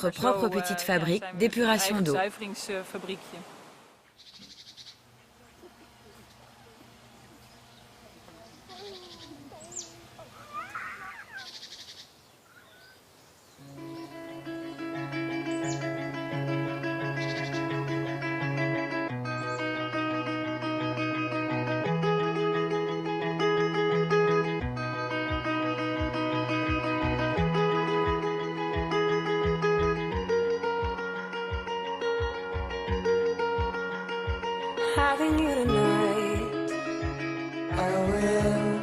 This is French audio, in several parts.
notre propre petite fabrique d'épuration d'eau. Having you tonight, I will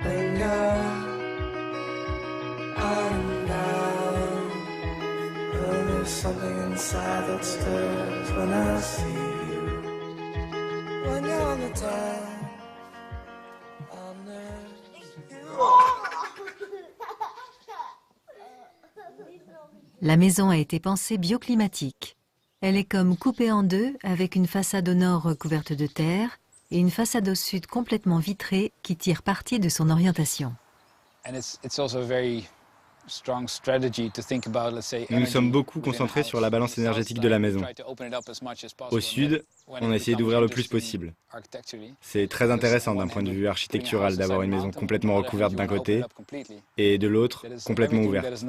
linger on down. Oh, there's something inside that stirs when I see you. When you're on the town, I'll nurse you. La maison a été pensée bioclimatique. Elle est comme coupée en deux avec une façade au nord recouverte de terre et une façade au sud complètement vitrée qui tire parti de son orientation. Nous nous sommes beaucoup concentrés sur la balance énergétique de la maison. Au sud, on a essayé d'ouvrir le plus possible. C'est très intéressant d'un point de vue architectural d'avoir une maison complètement recouverte d'un côté et de l'autre complètement ouverte.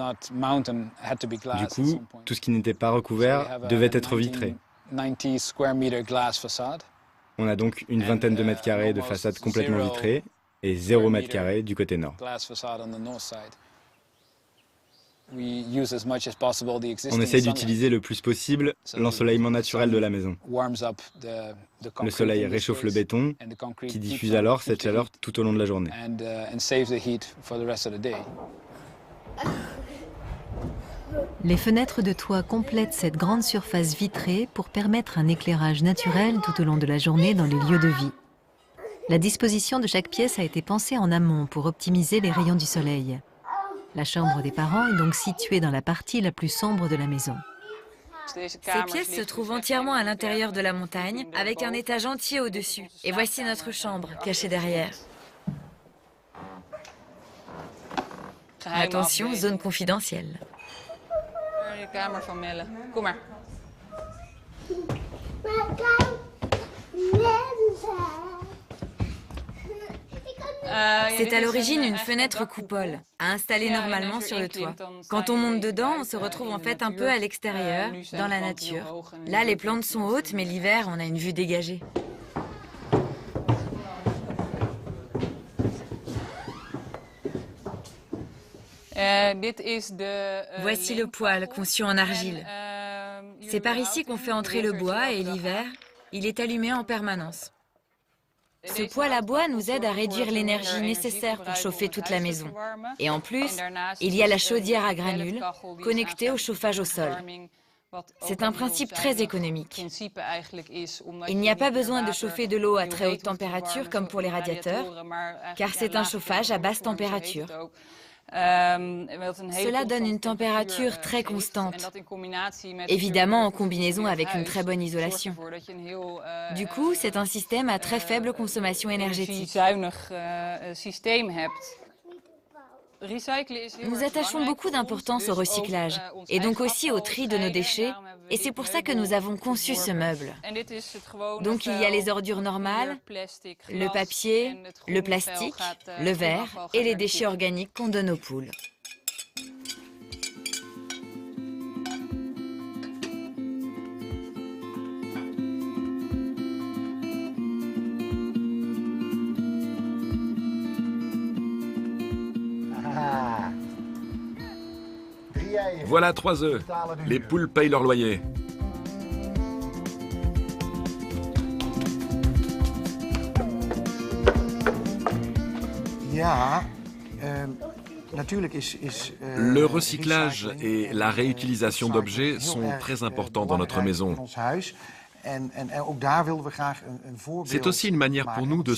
Du coup, tout ce qui n'était pas recouvert devait être vitré. On a donc une vingtaine de mètres carrés de façade complètement vitrée et 0 mètre carré du côté nord. On essaye d'utiliser le plus possible l'ensoleillement naturel de la maison. Le soleil réchauffe le béton, qui diffuse alors cette chaleur tout au long de la journée. Les fenêtres de toit complètent cette grande surface vitrée pour permettre un éclairage naturel tout au long de la journée dans les lieux de vie. La disposition de chaque pièce a été pensée en amont pour optimiser les rayons du soleil. La chambre des parents est donc située dans la partie la plus sombre de la maison. Ces pièces se trouvent entièrement à l'intérieur de la montagne, avec un étage entier au-dessus. Et voici notre chambre, cachée derrière. Attention, zone confidentielle. C'est à l'origine une fenêtre coupole, à installer normalement sur le toit. Quand on monte dedans, on se retrouve en fait un peu à l'extérieur, dans la nature. Là, les plantes sont hautes, mais l'hiver, on a une vue dégagée. Voici le poêle conçu en argile. C'est par ici qu'on fait entrer le bois et l'hiver, il est allumé en permanence. Ce poêle à bois nous aide à réduire l'énergie nécessaire pour chauffer toute la maison. Et en plus, il y a la chaudière à granules connectée au chauffage au sol. C'est un principe très économique. Il n'y a pas besoin de chauffer de l'eau à très haute température comme pour les radiateurs, car c'est un chauffage à basse température. Cela donne une température très constante, évidemment en combinaison avec une très bonne isolation. Du coup, c'est un système à très faible consommation énergétique. Nous attachons beaucoup d'importance au recyclage et donc aussi au tri de nos déchets, et c'est pour ça que nous avons conçu ce meuble. Donc il y a les ordures normales, le papier, le plastique, le verre et les déchets organiques qu'on donne aux poules. Voilà 3 œufs. Les poules payent leur loyer. Le recyclage et la réutilisation d'objets sont très importants dans notre maison. C'est aussi une manière pour nous de